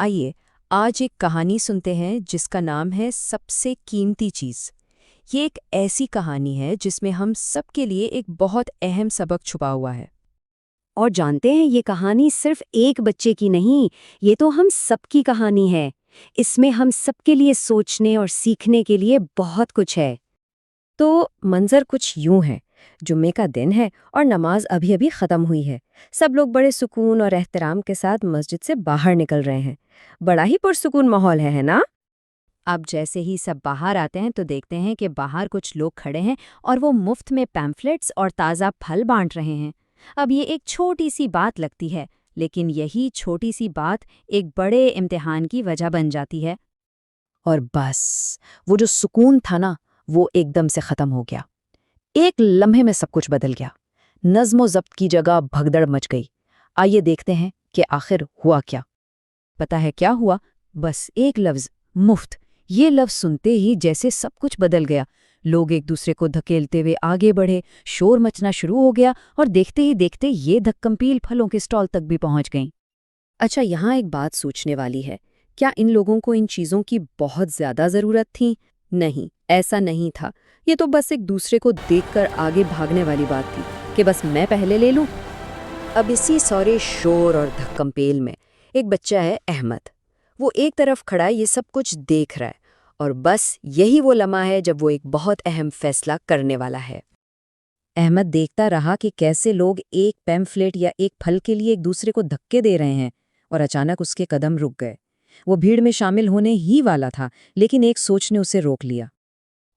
आइए आज एक कहानी सुनते हैं जिसका नाम है सबसे कीमती चीज़। ये एक ऐसी कहानी है जिसमें हम सबके लिए एक बहुत अहम सबक छुपा हुआ है। और जानते हैं ये कहानी सिर्फ एक बच्चे की नहीं, ये तो हम सबकी कहानी है। इसमें हम सबके लिए सोचने और सीखने के लिए बहुत कुछ है। तो मंजर कुछ यूं है। जुम्मे का दिन है और नमाज अभी अभी ख़त्म हुई है। सब लोग बड़े सुकून और एहतराम के साथ मस्जिद से बाहर निकल रहे हैं। बड़ा ही पुरसुकून माहौल है ना? अब जैसे ही सब बाहर आते हैं तो देखते हैं कि बाहर कुछ लोग खड़े हैं और वो मुफ्त में पैम्फलेट्स और ताज़ा फल बांट रहे हैं। अब ये एक छोटी सी बात लगती है, लेकिन यही छोटी सी बात एक बड़े इम्तिहान की वजह बन जाती है। और बस वो जो सुकून था ना, वो एकदम से ख़त्म हो गया। एक लम्हे में सब कुछ बदल गया। नज़्म ज़ब्त की जगह भगदड़ मच गई। आइए देखते हैं कि आखिर हुआ क्या। पता है क्या हुआ? बस एक लफ्ज़, मुफ्त। ये लफ्ज़ सुनते ही जैसे सब कुछ बदल गया। लोग एक दूसरे को धकेलते हुए आगे बढ़े, शोर मचना शुरू हो गया और देखते ही देखते ये धक्कमपील फलों के स्टॉल तक भी पहुंच गईं। अच्छा, यहाँ एक बात सोचने वाली है। क्या इन लोगों को इन चीज़ों की बहुत ज़्यादा ज़रूरत थी? नहीं, ऐसा नहीं था। ये तो बस एक दूसरे को देखकर आगे भागने वाली बात थी कि बस मैं पहले ले लूं। अब इसी सारे शोर और धक्कमपेल में एक बच्चा है, अहमद। वो एक तरफ खड़ा है, ये सब कुछ देख रहा है। और बस यही वो लम्हा है जब वो एक बहुत अहम फैसला करने वाला है। अहमद देखता रहा कि कैसे लोग एक पैम्फलेट या एक फल के लिए एक दूसरे को धक्के दे रहे हैं, और अचानक उसके कदम रुक गए। वो भीड़ में शामिल होने ही वाला था, लेकिन एक सोच ने उसे रोक लिया।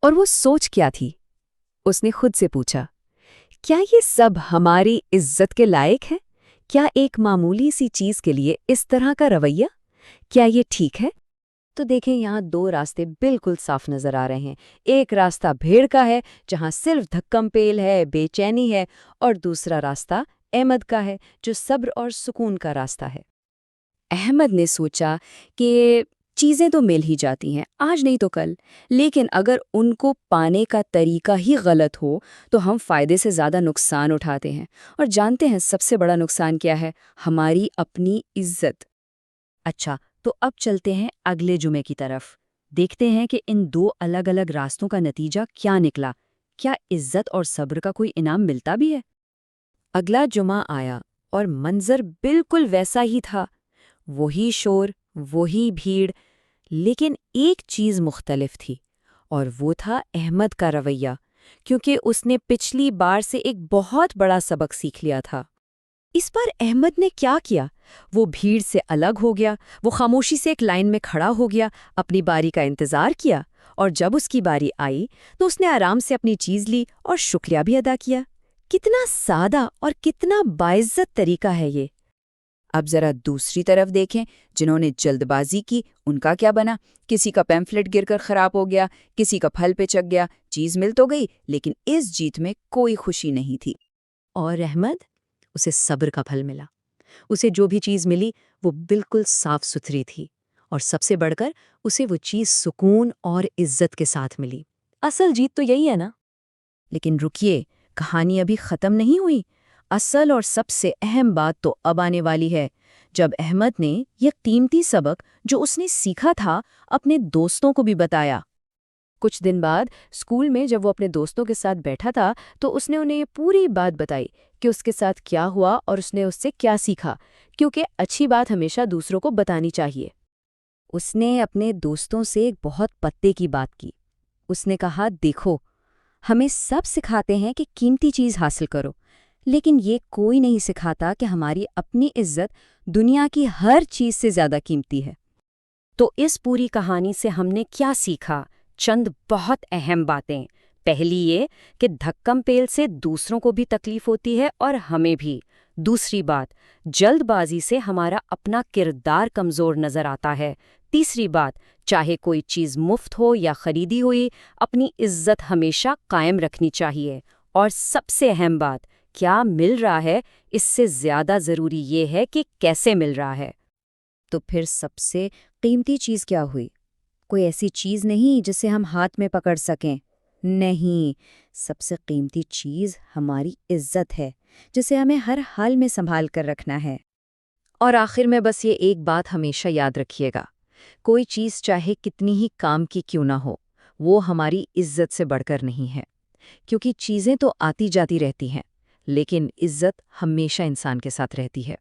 और वो सोच क्या थी? उसने खुद से पूछा, क्या ये सब हमारी इज्जत के लायक है? क्या एक मामूली सी चीज के लिए इस तरह का रवैया, क्या ये ठीक है? तो देखें, यहाँ दो रास्ते बिल्कुल साफ नजर आ रहे हैं। एक रास्ता भीड़ का है, जहाँ सिर्फ धक्कमपेल है, बेचैनी है, और दूसरा रास्ता अहमद का है, जो सब्र और सुकून का रास्ता है। अहमद ने सोचा कि चीज़ें तो मिल ही जाती हैं, आज नहीं तो कल, लेकिन अगर उनको पाने का तरीका ही गलत हो तो हम फ़ायदे से ज़्यादा नुकसान उठाते हैं। और जानते हैं सबसे बड़ा नुकसान क्या है? हमारी अपनी इज्जत। अच्छा, तो अब चलते हैं अगले जुमे की तरफ। देखते हैं कि इन दो अलग अलग रास्तों का नतीजा क्या निकला। क्या इज्जत और सब्र का कोई इनाम मिलता भी है? अगला जुमा आया और मंजर बिल्कुल वैसा ही था। वही शोर, वही भीड़, लेकिन एक चीज़ मुख्तलिफ थी, और वो था अहमद का रवैया, क्योंकि उसने पिछली बार से एक बहुत बड़ा सबक सीख लिया था। इस बार अहमद ने क्या किया? वो भीड़ से अलग हो गया। वो खामोशी से एक लाइन में खड़ा हो गया, अपनी बारी का इंतजार किया, और जब उसकी बारी आई तो उसने आराम से अपनी चीज ली और शुक्रिया भी अदा किया। कितना सादा और कितना बाइज्जत तरीका है ये। अब जरा दूसरी तरफ देखें, जिन्होंने जल्दबाजी की उनका क्या बना? किसी का पैम्फलेट गिरकर खराब हो गया, किसी का फल पिचक गया। चीज मिल तो गई, लेकिन इस जीत में कोई खुशी नहीं थी। और अहमद, उसे सब्र का फल मिला। उसे जो भी चीज़ मिली वो बिल्कुल साफ सुथरी थी, और सबसे बढ़कर उसे वो चीज़ सुकून और इज्जत के साथ मिली। असल जीत तो यही है ना? लेकिन रुकिए, कहानी अभी खत्म नहीं हुई। असल और सबसे अहम बात तो अब आने वाली है, जब अहमद ने यह कीमती सबक जो उसने सीखा था अपने दोस्तों को भी बताया। कुछ दिन बाद स्कूल में जब वो अपने दोस्तों के साथ बैठा था तो उसने उन्हें ये पूरी बात बताई कि उसके साथ क्या हुआ और उसने उससे क्या सीखा, क्योंकि अच्छी बात हमेशा दूसरों को बतानी चाहिए। उसने अपने दोस्तों से एक बहुत पत्ते की बात की। उसने कहा, देखो, हमें सब सिखाते हैं कि कीमती चीज़ हासिल करो, लेकिन ये कोई नहीं सिखाता कि हमारी अपनी इज्जत दुनिया की हर चीज़ से ज़्यादा कीमती है। तो इस पूरी कहानी से हमने क्या सीखा? चंद बहुत अहम बातें। पहली ये कि धक्कमपेल से दूसरों को भी तकलीफ होती है और हमें भी। दूसरी बात, जल्दबाजी से हमारा अपना किरदार कमज़ोर नज़र आता है। तीसरी बात, चाहे कोई चीज़ मुफ्त हो या खरीदी हुई, अपनी इज्जत हमेशा कायम रखनी चाहिए। और सबसे अहम बात, क्या मिल रहा है, इससे ज़्यादा ज़रूरी ये है कि कैसे मिल रहा है। तो फिर सबसे कीमती चीज़ क्या हुई? कोई ऐसी चीज़ नहीं जिसे हम हाथ में पकड़ सकें। नहीं, सबसे कीमती चीज़ हमारी इज्जत है, जिसे हमें हर हाल में संभाल कर रखना है। और आखिर में बस ये एक बात हमेशा याद रखिएगा, कोई चीज़ चाहे कितनी ही काम की क्यों ना हो, वो हमारी इज्जत से बढ़कर नहीं है। क्योंकि चीज़ें तो आती जाती रहती हैं, लेकिन इज्जत हमेशा इंसान के साथ रहती है।